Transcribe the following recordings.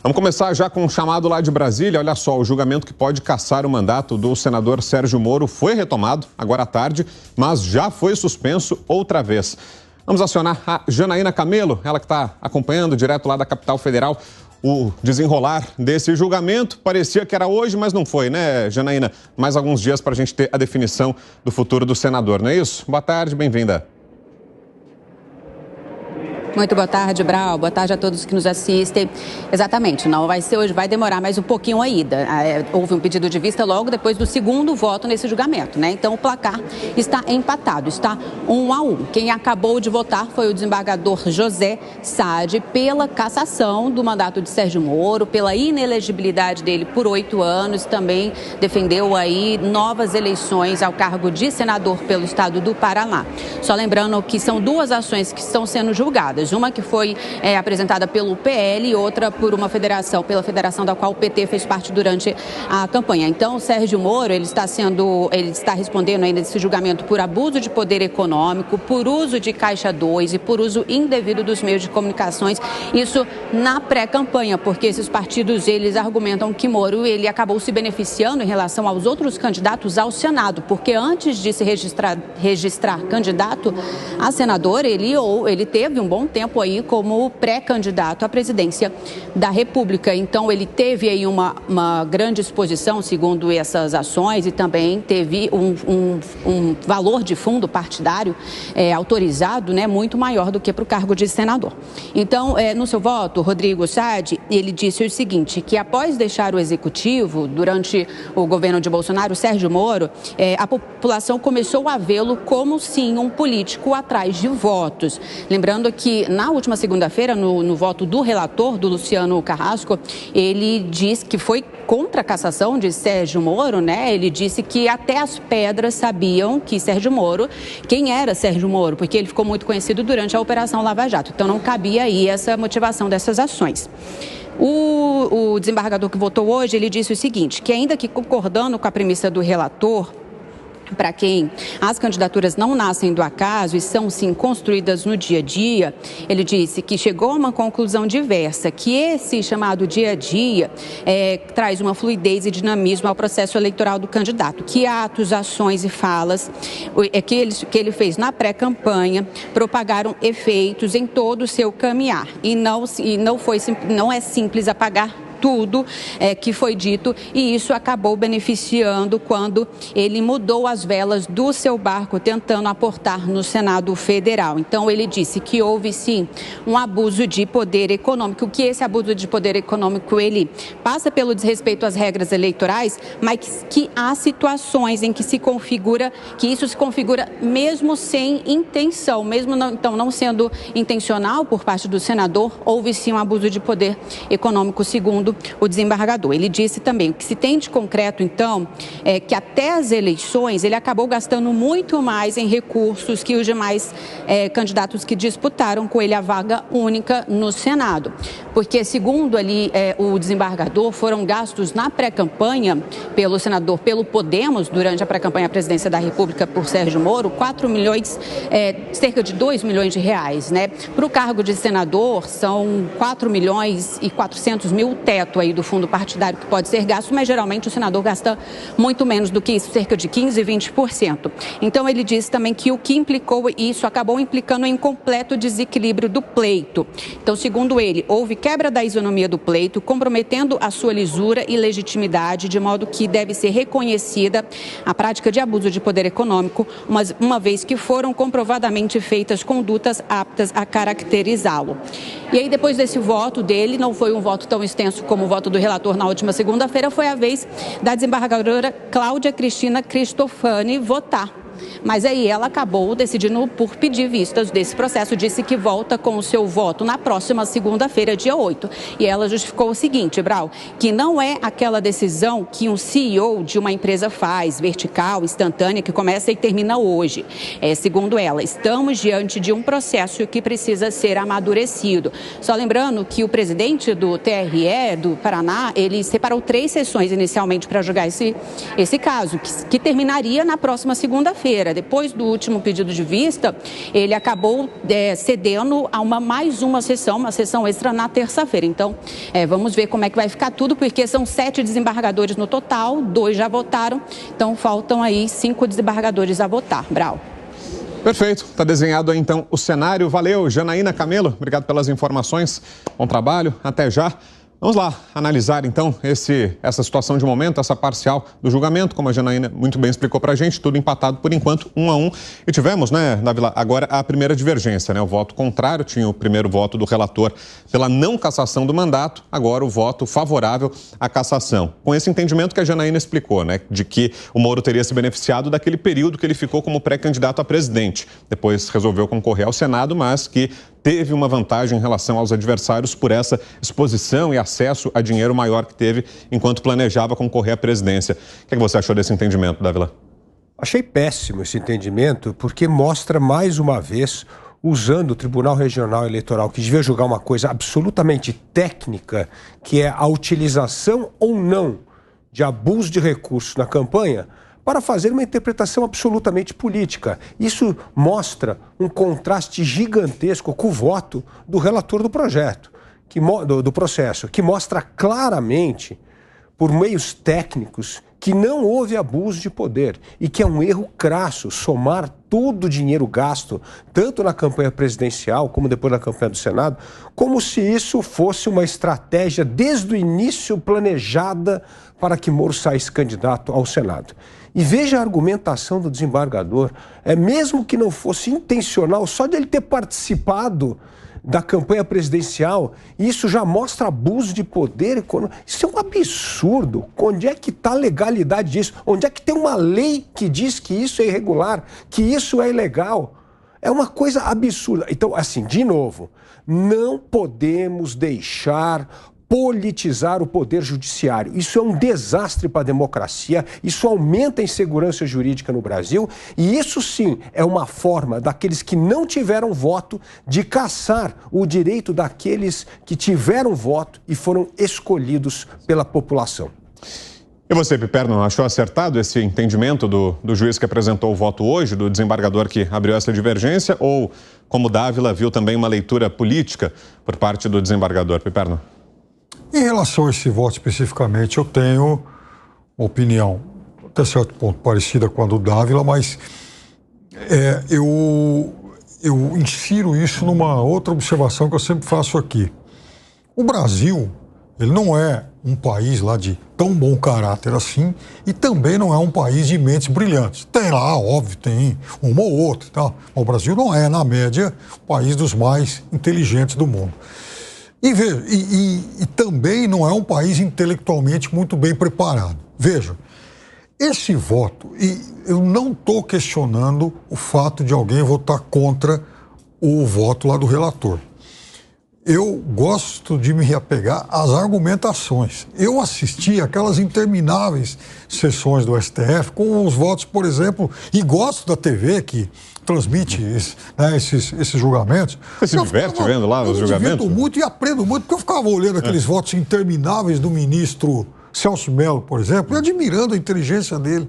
Vamos começar já com um chamado lá de Brasília. Olha só, o julgamento que pode cassar o mandato do senador Sérgio Moro foi retomado agora à tarde, mas já foi suspenso outra vez. Vamos acionar a Janaína Camelo, ela que está acompanhando direto lá da capital federal o desenrolar desse julgamento. Parecia que era hoje, mas não foi, né, Janaína? Mais alguns dias para a gente ter a definição do futuro do senador, não é isso? Boa tarde, bem-vinda. Muito boa tarde, Brau. Boa tarde a todos que nos assistem. Exatamente, não vai ser hoje, vai demorar mais um pouquinho ainda. Houve um pedido de vista logo depois do segundo voto nesse julgamento, né? Então o placar está empatado, está 1-1. Quem acabou de votar foi o desembargador José Saad pela cassação do mandato de Sérgio Moro, pela inelegibilidade dele por 8 anos, também defendeu aí novas eleições ao cargo de senador pelo estado do Paraná. Só lembrando que são duas ações que estão sendo julgadas. Uma que foi apresentada pelo PL e outra por uma federação, pela federação da qual o PT fez parte durante a campanha. Então, o Sérgio Moro, ele está respondendo ainda desse julgamento por abuso de poder econômico, por uso de Caixa 2 e por uso indevido dos meios de comunicações. Isso na pré-campanha, porque esses partidos, eles argumentam que Moro, ele acabou se beneficiando em relação aos outros candidatos ao Senado, porque antes de se registrar candidato a senador, ele teve um bom tempo aí como pré-candidato à presidência da República. Então, ele teve aí uma grande exposição, segundo essas ações, e também teve um valor de fundo partidário autorizado, né, muito maior do que para o cargo de senador. Então, no seu voto, Rodrigo Saad, ele disse o seguinte, que após deixar o executivo, durante o governo de Bolsonaro, Sérgio Moro, a população começou a vê-lo como, sim, um político atrás de votos. Lembrando que na última segunda-feira, no voto do relator, do Luciano Carrasco, ele disse que foi contra a cassação de Sérgio Moro, né? Ele disse que até as pedras sabiam que quem era Sérgio Moro, porque ele ficou muito conhecido durante a Operação Lava Jato. Então, não cabia aí essa motivação dessas ações. O desembargador que votou hoje, ele disse o seguinte, que ainda que concordando com a premissa do relator, para quem as candidaturas não nascem do acaso e são, sim, construídas no dia a dia, ele disse que chegou a uma conclusão diversa, que esse chamado dia a dia traz uma fluidez e dinamismo ao processo eleitoral do candidato, que atos, ações e falas que ele fez na pré-campanha propagaram efeitos em todo o seu caminhar e não é simples apagar tudo que foi dito, e isso acabou beneficiando quando ele mudou as velas do seu barco tentando aportar no Senado Federal. Então, ele disse que houve, sim, um abuso de poder econômico, que esse abuso de poder econômico, ele passa pelo desrespeito às regras eleitorais, mas que há situações em que isso se configura mesmo sem intenção, mesmo não sendo intencional por parte do senador, houve, sim, um abuso de poder econômico, segundo o desembargador. Ele disse também que se tem de concreto, então, que até as eleições ele acabou gastando muito mais em recursos que os demais candidatos que disputaram com ele a vaga única no Senado. Porque, segundo ali o desembargador, foram gastos na pré-campanha pelo senador, pelo Podemos, durante a pré-campanha à presidência da República por Sérgio Moro, 4 milhões, cerca de 2 milhões de reais, né? Para o cargo de senador, são 4 milhões e 400 mil teto aí do fundo partidário que pode ser gasto, mas geralmente o senador gasta muito menos do que isso, cerca de 15% e 20%. Então, ele disse também que o que implicou isso acabou implicando em completo desequilíbrio do pleito. Então, segundo ele, houve quebra da isonomia do pleito, comprometendo a sua lisura e legitimidade, de modo que deve ser reconhecida a prática de abuso de poder econômico, uma vez que foram comprovadamente feitas condutas aptas a caracterizá-lo. E aí, depois desse voto dele, não foi um voto tão extenso como o voto do relator na última segunda-feira, foi a vez da desembargadora Cláudia Cristina Cristofani votar. Mas aí ela acabou decidindo por pedir vistas desse processo, disse que volta com o seu voto na próxima segunda-feira, dia 8. E ela justificou o seguinte, Brau, que não é aquela decisão que um CEO de uma empresa faz, vertical, instantânea, que começa e termina hoje. Segundo ela, estamos diante de um processo que precisa ser amadurecido. Só lembrando que o presidente do TRE, do Paraná, ele separou 3 sessões inicialmente para julgar esse caso, que terminaria na próxima segunda-feira. quarta-feira. Depois do último pedido de vista, ele acabou cedendo a mais uma sessão extra na terça-feira. Então, vamos ver como é que vai ficar tudo, porque são 7 desembargadores no total, 2 já votaram, então faltam aí 5 desembargadores a votar. Brau. Perfeito. Está desenhado aí, então, o cenário. Valeu, Janaína Camelo. Obrigado pelas informações. Bom trabalho. Até já. Vamos lá analisar, então, essa situação de momento, essa parcial do julgamento, como a Janaína muito bem explicou para a gente, tudo empatado por enquanto, 1-1. E tivemos, né, Dávila, agora a primeira divergência, né? O voto contrário, tinha o primeiro voto do relator pela não cassação do mandato, agora o voto favorável à cassação. Com esse entendimento que a Janaína explicou, né, de que o Moro teria se beneficiado daquele período que ele ficou como pré-candidato a presidente. Depois resolveu concorrer ao Senado, mas que teve uma vantagem em relação aos adversários por essa exposição e acesso a dinheiro maior que teve enquanto planejava concorrer à presidência. O que você achou desse entendimento, Dávila? Achei péssimo esse entendimento, porque mostra mais uma vez, usando o Tribunal Regional Eleitoral, que devia julgar uma coisa absolutamente técnica, que é a utilização ou não de abuso de recursos na campanha, para fazer uma interpretação absolutamente política. Isso mostra um contraste gigantesco com o voto do relator do projeto, do processo, que mostra claramente, por meios técnicos, que não houve abuso de poder e que é um erro crasso somar todo o dinheiro gasto, tanto na campanha presidencial como depois na campanha do Senado, como se isso fosse uma estratégia desde o início planejada para que Moro saísse candidato ao Senado. E veja a argumentação do desembargador, mesmo que não fosse intencional, só de ele ter participado da campanha presidencial, isso já mostra abuso de poder econômico. Isso é um absurdo. Onde é que está a legalidade disso? Onde é que tem uma lei que diz que isso é irregular, que isso é ilegal? É uma coisa absurda. Então, assim, de novo, não podemos deixar politizar o poder judiciário. Isso é um desastre para a democracia, isso aumenta a insegurança jurídica no Brasil e isso sim é uma forma daqueles que não tiveram voto de caçar o direito daqueles que tiveram voto e foram escolhidos pela população. E você, Piperno, achou acertado esse entendimento do juiz que apresentou o voto hoje, do desembargador que abriu essa divergência, ou, como Dávila, viu também uma leitura política por parte do desembargador? Piperno? Em relação a esse voto especificamente, eu tenho uma opinião até certo ponto parecida com a do Dávila, mas eu insiro isso numa outra observação que eu sempre faço aqui. O Brasil, ele não é um país lá de tão bom caráter assim e também não é um país de mentes brilhantes. Tem lá, óbvio, tem uma ou outra e tal. O Brasil não é, na média, o país dos mais inteligentes do mundo. E veja, e também não é um país intelectualmente muito bem preparado. Veja, esse voto, e eu não estou questionando o fato de alguém votar contra o voto lá do relator. Eu gosto de me reapegar às argumentações. Eu assisti aquelas intermináveis sessões do STF com os votos, por exemplo, e gosto da TV que transmite esses julgamentos. Você se diverte vendo lá os julgamentos? Eu me divirto muito e aprendo muito, porque eu ficava olhando aqueles votos intermináveis do ministro Celso Mello, por exemplo, e admirando a inteligência dele.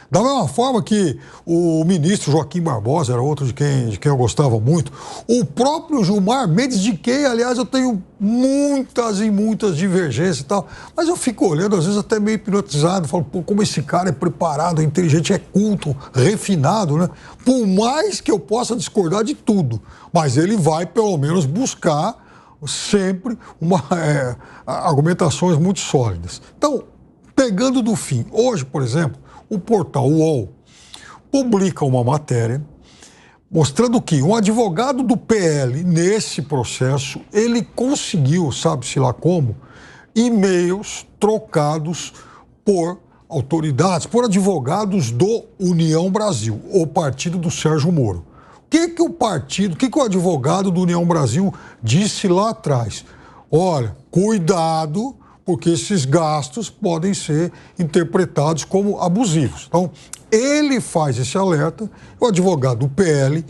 Da mesma forma que o ministro Joaquim Barbosa era outro de quem eu gostava muito, o próprio Gilmar Mendes, de quem, aliás, eu tenho muitas e muitas divergências e tal, mas eu fico olhando, às vezes até meio hipnotizado, falo, pô, como esse cara é preparado, é inteligente, é culto, refinado, né? Por mais que eu possa discordar de tudo, mas ele vai, pelo menos, buscar sempre argumentações muito sólidas. Então, pegando do fim, hoje, por exemplo, o portal UOL publica uma matéria mostrando que um advogado do PL, nesse processo, ele conseguiu, sabe-se lá como, e-mails trocados por autoridades, por advogados do União Brasil, o partido do Sérgio Moro. O que o advogado do União Brasil disse lá atrás? Olha, cuidado, porque esses gastos podem ser interpretados como abusivos. Então, ele faz esse alerta, o advogado do PL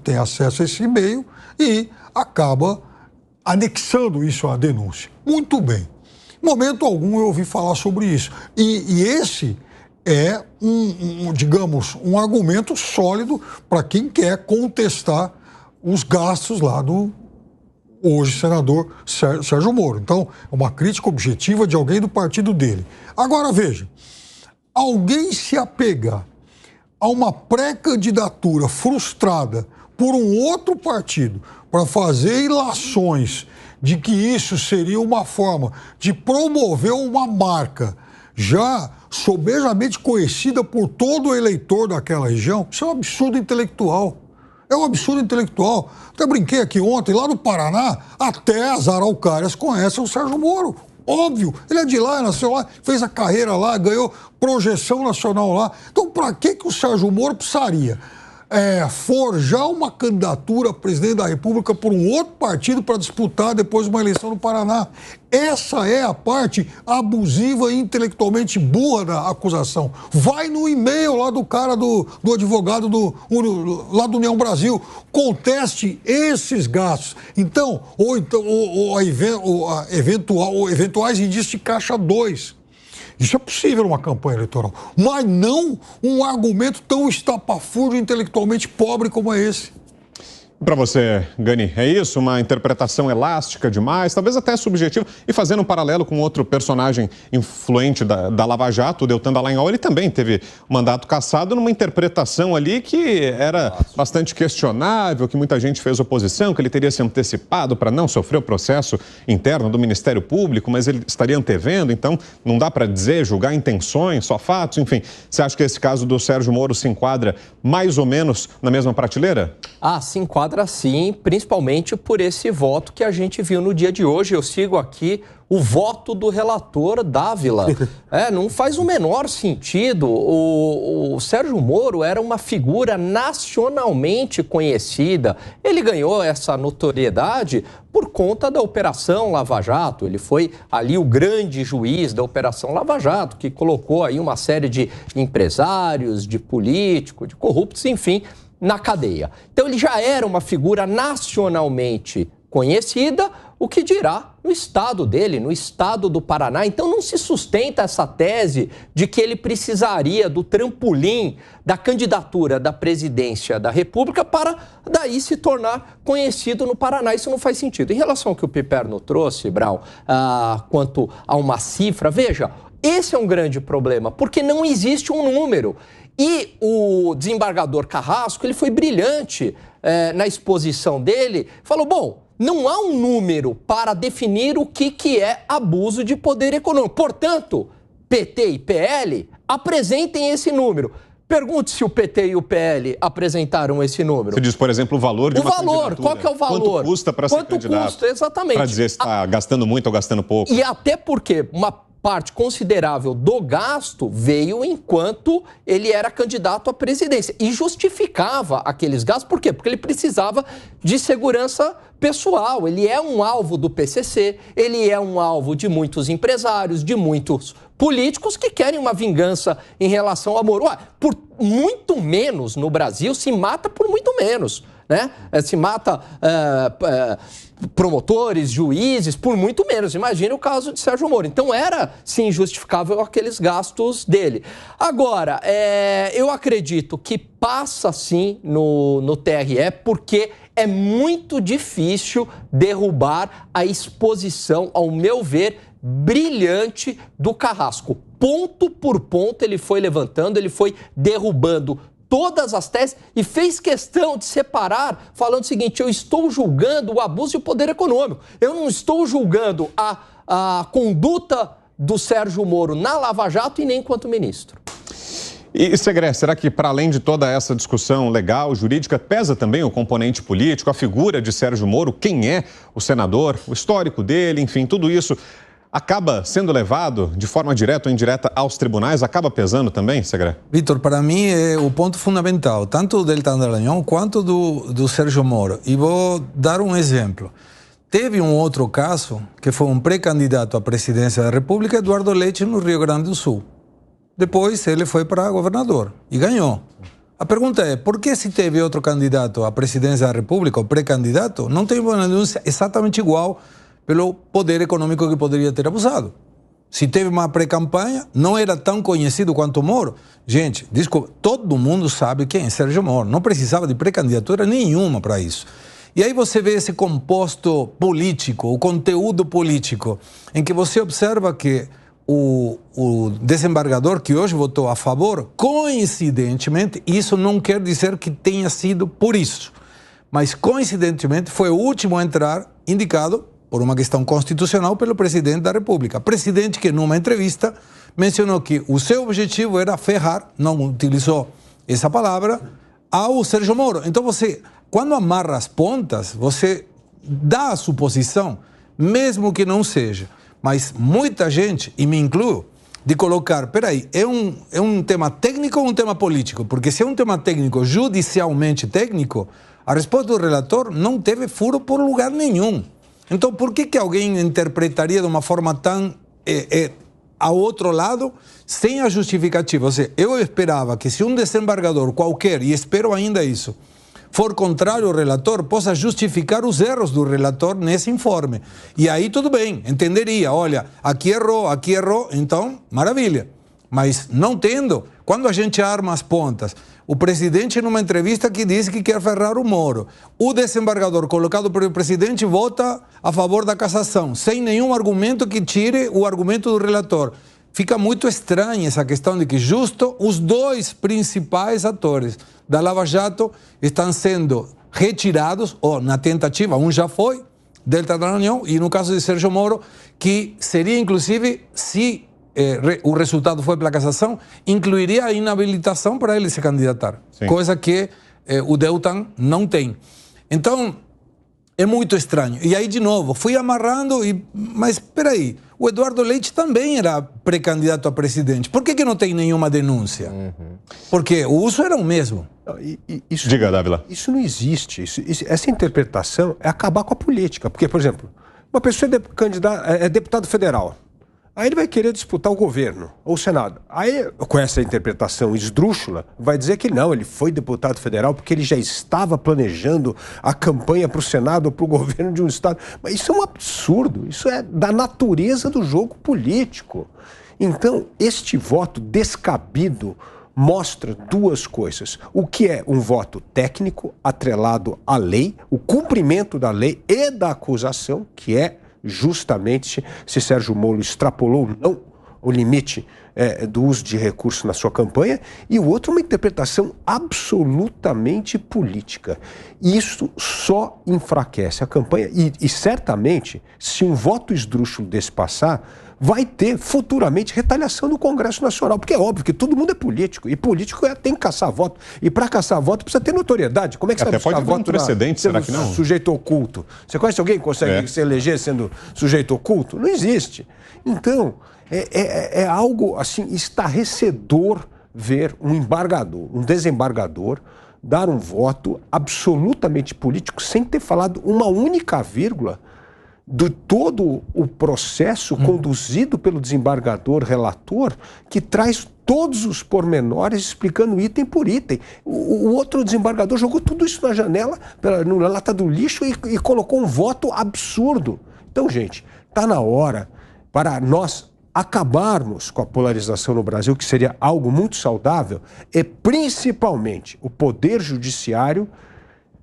tem acesso a esse e-mail e acaba anexando isso à denúncia. Muito bem. Em momento algum eu ouvi falar sobre isso. E esse é digamos, um argumento sólido para quem quer contestar os gastos lá do hoje senador Sérgio Moro. Então, é uma crítica objetiva de alguém do partido dele. Agora, veja, alguém se apegar a uma pré-candidatura frustrada por um outro partido para fazer ilações de que isso seria uma forma de promover uma marca já sobejamente conhecida por todo o eleitor daquela região, isso é um absurdo intelectual. É um absurdo intelectual. Até brinquei aqui ontem, lá no Paraná, até as araucárias conhecem o Sérgio Moro. Óbvio, ele é de lá, nasceu lá, fez a carreira lá, ganhou projeção nacional lá. Então, para que o Sérgio Moro precisaria forjar uma candidatura a presidente da República por um outro partido para disputar depois uma eleição no Paraná? Essa é a parte abusiva e intelectualmente burra da acusação. Vai no e-mail lá do cara, do advogado lá do União Brasil, conteste esses gastos. Então, eventuais indícios de caixa 2. Isso é possível numa campanha eleitoral, mas não um argumento tão estapafúrdio e intelectualmente pobre como é esse. Para você, Gani, é isso? Uma interpretação elástica demais, talvez até subjetiva, e fazendo um paralelo com outro personagem influente da Lava Jato, o Deltan Dallagnol, ele também teve o mandato cassado numa interpretação ali que era bastante questionável, que muita gente fez oposição, que ele teria se antecipado para não sofrer o processo interno do Ministério Público, mas ele estaria antevendo, então não dá para dizer, julgar intenções, só fatos, enfim. Você acha que esse caso do Sérgio Moro se enquadra mais ou menos na mesma prateleira? Se enquadra sim, principalmente por esse voto que a gente viu no dia de hoje. Eu sigo aqui o voto do relator Dávila. Não faz o menor sentido. O Sérgio Moro era uma figura nacionalmente conhecida. Ele ganhou essa notoriedade por conta da Operação Lava Jato. Ele foi ali o grande juiz da Operação Lava Jato, que colocou aí uma série de empresários, de políticos, de corruptos, enfim, na cadeia. Então ele já era uma figura nacionalmente conhecida, o que dirá no estado dele, no estado do Paraná. Então não se sustenta essa tese de que ele precisaria do trampolim da candidatura da presidência da República para daí se tornar conhecido no Paraná. Isso não faz sentido. Em relação ao que o Piperno trouxe, Brau, quanto a uma cifra, veja, esse é um grande problema, porque não existe um número. E o desembargador Carrasco, ele foi brilhante na exposição dele, falou, bom, não há um número para definir o que é abuso de poder econômico. Portanto, PT e PL apresentem esse número. Pergunte se o PT e o PL apresentaram esse número. Você diz, por exemplo, o valor de uma candidatura. Qual que é o valor? Quanto custa para ser candidato? Quanto custa, exatamente. Para dizer se está gastando muito ou gastando pouco. E até porque uma parte considerável do gasto veio enquanto ele era candidato à presidência e justificava aqueles gastos. Por quê? Porque ele precisava de segurança pessoal. Ele é um alvo do PCC, ele é um alvo de muitos empresários, de muitos políticos que querem uma vingança em relação ao Moro. Por muito menos no Brasil, se mata por muito menos, né? Se mata promotores, juízes, por muito menos. Imagine o caso de Sérgio Moro. Então era, sim, justificável aqueles gastos dele. Agora, eu acredito que passa, sim, no TRE, porque é muito difícil derrubar a exposição, ao meu ver, brilhante do Carrasco. Ponto por ponto ele foi levantando, ele foi derrubando todas as teses e fez questão de separar, falando o seguinte, eu estou julgando o abuso de poder econômico. Eu não estou julgando a conduta do Sérgio Moro na Lava Jato e nem enquanto ministro. E, Segré, será que para além de toda essa discussão legal, jurídica, pesa também o componente político, a figura de Sérgio Moro, quem é o senador, o histórico dele, enfim, tudo isso acaba sendo levado de forma direta ou indireta aos tribunais? Acaba pesando também, Segré? Vitor, para mim é o ponto fundamental, tanto do Deltan Dallagnol quanto do Sérgio Moro. E vou dar um exemplo. Teve um outro caso, que foi um pré-candidato à presidência da República, Eduardo Leite, no Rio Grande do Sul. Depois ele foi para governador e ganhou. A pergunta é, por que se teve outro candidato à presidência da República, ou pré-candidato, não tem uma denúncia exatamente igual pelo poder econômico que poderia ter abusado? Se teve uma pré-campanha, não era tão conhecido quanto Moro. Gente, desculpa, todo mundo sabe quem é Sérgio Moro. Não precisava de pré-candidatura nenhuma para isso. E aí você vê esse composto político, o conteúdo político, em que você observa que o desembargador que hoje votou a favor, coincidentemente, isso não quer dizer que tenha sido por isso, mas coincidentemente foi o último a entrar, indicado por uma questão constitucional pelo presidente da República. Presidente que numa entrevista mencionou que o seu objetivo era ferrar, não utilizou essa palavra, ao Sérgio Moro. Então você, quando amarra as pontas, você dá a suposição, mesmo que não seja, mas muita gente, e me incluo, de colocar, peraí, é um tema técnico ou um tema político? Porque se é um tema técnico, judicialmente técnico, a resposta do relator não teve furo por lugar nenhum. Então, por que alguém interpretaria de uma forma tão ao outro lado, sem a justificativa? Ou seja, eu esperava que se um desembargador qualquer, e espero ainda isso, for contrário ao relator, possa justificar os erros do relator nesse informe. E aí tudo bem, entenderia, olha, aqui errou, então, maravilha. Mas não tendo, quando a gente arma as pontas, o presidente numa entrevista que diz que quer ferrar o Moro, o desembargador colocado pelo presidente vota a favor da cassação, sem nenhum argumento que tire o argumento do relator. Fica muito estranha essa questão de que justo os dois principais atores da Lava Jato estão sendo retirados, ou na tentativa, um já foi, Deltan Dallagnol, e no caso de Sérgio Moro, que seria inclusive, se o resultado foi pela cassação, incluiria a inabilitação para ele se candidatar. Sim. Coisa que o Deltan não tem. Então, é muito estranho. E aí, de novo, fui amarrando, mas espera aí, o Eduardo Leite também era pré-candidato a presidente. Por que não tem nenhuma denúncia? Uhum. Porque o uso era o mesmo. Diga, Dávila. Isso não existe. Essa interpretação é acabar com a política. Porque, por exemplo, uma pessoa é deputado federal. Aí ele vai querer disputar o governo ou o Senado. Aí, com essa interpretação esdrúxula, vai dizer que não, ele foi deputado federal porque ele já estava planejando a campanha para o Senado ou para o governo de um estado. Mas isso é um absurdo, isso é da natureza do jogo político. Então, este voto descabido mostra duas coisas. O que é um voto técnico atrelado à lei, o cumprimento da lei e da acusação, que é justamente se Sérgio Moro extrapolou ou não o limite do uso de recursos na sua campanha, e o outro uma interpretação absolutamente política. Isso só enfraquece a campanha e certamente, se um voto esdrúxulo desse passar, vai ter futuramente retaliação no Congresso Nacional, porque é óbvio que todo mundo é político, e político tem que caçar voto, e para caçar voto precisa ter notoriedade. Como é que você vai buscar voto um precedente, será que não? Sujeito oculto? Você conhece alguém que consegue se eleger sendo sujeito oculto? Não existe. Então, é algo assim estarrecedor ver um desembargador, dar um voto absolutamente político sem ter falado uma única vírgula de todo o processo conduzido pelo desembargador relator, que traz todos os pormenores explicando item por item. O outro desembargador jogou tudo isso na janela, na lata do lixo e colocou um voto absurdo. Então, gente, está na hora para nós acabarmos com a polarização no Brasil, que seria algo muito saudável, é principalmente o Poder Judiciário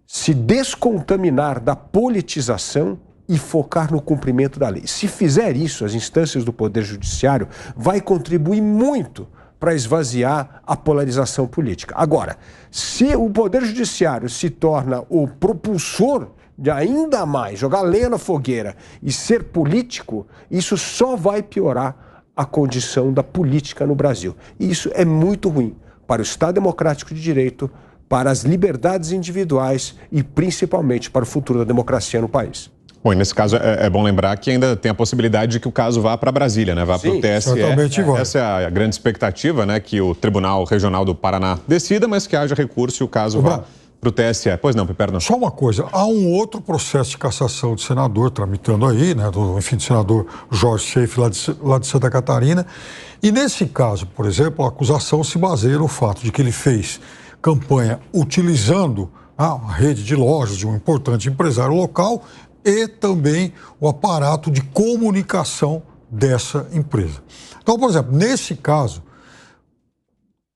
se descontaminar da politização e focar no cumprimento da lei. Se fizer isso, as instâncias do Poder Judiciário vai contribuir muito para esvaziar a polarização política. Agora, se o Poder Judiciário se torna o propulsor de ainda mais jogar lenha na fogueira e ser político, isso só vai piorar a condição da política no Brasil. E isso é muito ruim para o Estado Democrático de Direito, para as liberdades individuais e principalmente para o futuro da democracia no país. Bom, e nesse caso é bom lembrar que ainda tem a possibilidade de que o caso vá para Brasília, né? Vá para o TSE. Essa é a grande expectativa, né? Que o Tribunal Regional do Paraná decida, mas que haja recurso e o caso vá para o TSE. Pois não, Piperno? Só uma coisa, há um outro processo de cassação de senador tramitando aí, né? Do senador Jorge Seife, lá de Santa Catarina. E nesse caso, por exemplo, a acusação se baseia no fato de que ele fez campanha utilizando a rede de lojas de um importante empresário local e também o aparato de comunicação dessa empresa. Então, por exemplo, nesse caso,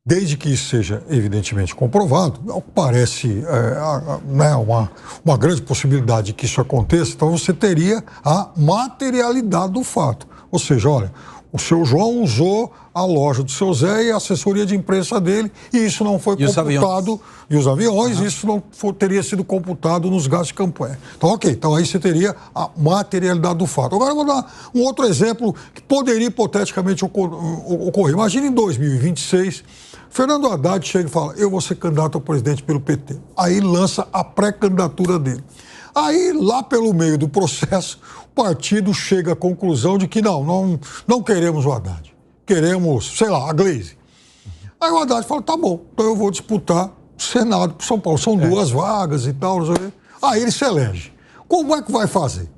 desde que isso seja evidentemente comprovado, parece uma grande possibilidade de que isso aconteça, então você teria a materialidade do fato. Ou seja, olha, o seu João usou a loja do seu Zé e a assessoria de imprensa dele, e isso não foi computado. E os aviões, isso não teria sido computado nos gastos de campanha. Então, ok, então aí você teria a materialidade do fato. Agora eu vou dar um outro exemplo que poderia hipoteticamente ocorrer. Imagina em 2026, Fernando Haddad chega e fala, eu vou ser candidato a presidente pelo PT. Aí lança a pré-candidatura dele. Aí, lá pelo meio do processo, o partido chega à conclusão de que não queremos o Haddad. Queremos, sei lá, a Gleisi. Aí o Haddad fala, tá bom, então eu vou disputar o Senado para São Paulo. São 2 vagas e tal, não sei o quê. Aí ele se elege. Como é que vai fazer?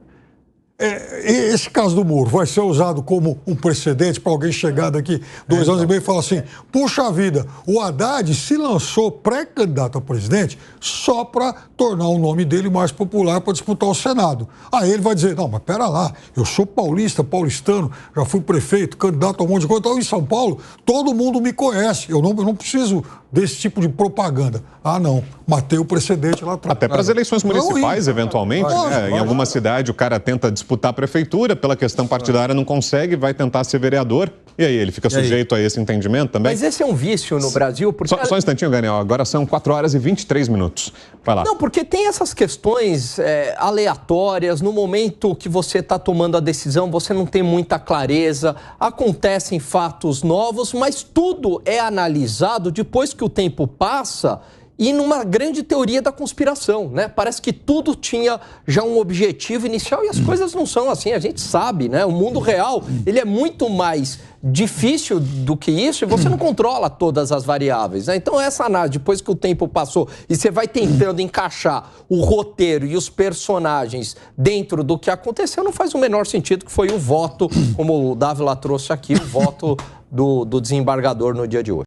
Esse caso do Moro vai ser usado como um precedente para alguém chegar daqui 2 anos e meio e falar assim, puxa vida, o Haddad se lançou pré-candidato a presidente só para tornar o nome dele mais popular para disputar o Senado. Aí ele vai dizer, não, mas pera lá, eu sou paulistano, já fui prefeito, candidato a um monte de coisa, então em São Paulo todo mundo me conhece, eu não preciso desse tipo de propaganda. Ah, não, matei o precedente lá atrás. Até para as eleições municipais, eventualmente, né? Em alguma cidade o cara tenta disputar a prefeitura, pela questão partidária não consegue, vai tentar ser vereador, e aí ele fica sujeito a esse entendimento também? Mas esse é um vício no Brasil, porque... Só um instantinho, Daniel, agora são 4h23. Vai lá. Não, porque tem essas questões aleatórias, no momento que você está tomando a decisão, você não tem muita clareza, acontecem fatos novos, mas tudo é analisado depois que o tempo passa e numa grande teoria da conspiração, né? Parece que tudo tinha já um objetivo inicial e as coisas não são assim, a gente sabe, né? O mundo real, ele é muito mais difícil do que isso e você não controla todas as variáveis, né? Então essa análise, depois que o tempo passou e você vai tentando encaixar o roteiro e os personagens dentro do que aconteceu, não faz o menor sentido, que foi o voto, como o Dávila trouxe aqui, o voto do desembargador no dia de hoje.